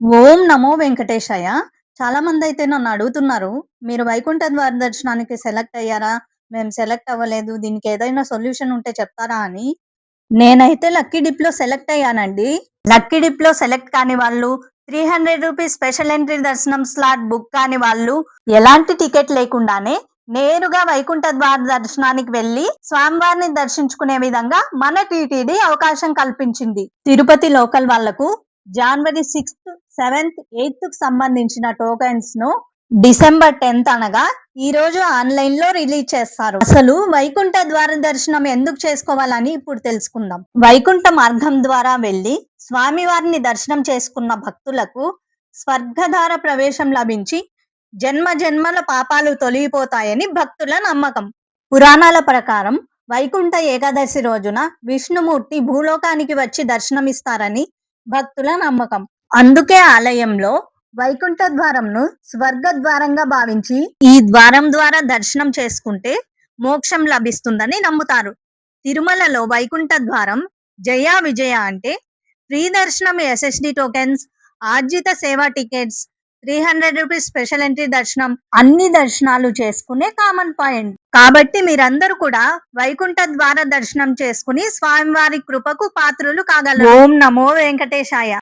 ఓం నమో వెంకటేశాయ. చాలామందైతే నన్నడుగుతున్నారు. మీరు వైకుంఠ ద్వార దర్శనానికి సెలెక్ట్ అయ్యారా? మేము సెలెక్ట్ అవ్వలేదు. దీనికేదైనా సొల్యూషన్ ఉంటే చెప్తారా అని. నేనైతే లక్కీ డిప్‌లో సెలెక్ట్ అయ్యానండి. లక్కీ డిప్‌లో సెలెక్ట్ కాని వాళ్ళు, రూ. 300 స్పెషల్ ఎంట్రీ దర్శనం స్లాట్ బుక్ కాని వాళ్ళు, ఎలాంటి టికెట్ లేకుండానే నేరుగా వైకుంఠ ద్వార దర్శనానికి వెళ్లి స్వామివారిని దర్శించుకునే విధంగా మన టీటీడీ అవకాశం కల్పించింది. తిరుపతి లోకల్ వాళ్లకు జనవరి 6థ్, 7థ్, 8థ్‌కు సంబంధించిన టోకెన్స్‌ను డిసెంబర్ 10థ్ అనగా ఈ రోజు ఆన్‌లైన్‌లో రిలీజ్ చేస్తారు. అసలు వైకుంఠ ద్వార దర్శనం ఎందుకు చేసుకోవాలని ఇప్పుడు తెలుసుకుందాం. వైకుంఠ మార్గం ద్వారా వెళ్లి స్వామివారిని దర్శనం చేసుకున్న భక్తులకు స్వర్గధార ప్రవేశం లభించి జన్మ జన్మల పాపాలు తొలగిపోతాయని భక్తుల నమ్మకం. పురాణాల ప్రకారం వైకుంఠ ఏకాదశి రోజున విష్ణుమూర్తి భూలోకానికి వచ్చి దర్శనమిస్తారని భక్తుల నమ్మకం. అందుకే ఆలయంలో వైకుంఠ ద్వారంను స్వర్గ ద్వారంగా భావించి ఈ ద్వారం ద్వారా దర్శనం చేసుకుంటే మోక్షం లభిస్తుందని నమ్ముతారు. తిరుమలలో వైకుంఠ ద్వారం జయ విజయ అంటే ఫ్రీ దర్శనం ఎస్ఎస్డి టోకెన్స్, ఆర్జిత సేవా టికెట్స్, రూ. 300 స్పెషల్ ఎంట్రీ దర్శనం అన్ని దర్శనాలు చేసుకునే కామన్ పాయింట్. కాబట్టి మీరందరూ కూడా వైకుంఠ ద్వార దర్శనం చేసుకుని స్వామివారి కృపకు పాత్రులు కాగలరు. ఓం నమో వెంకటేశాయ.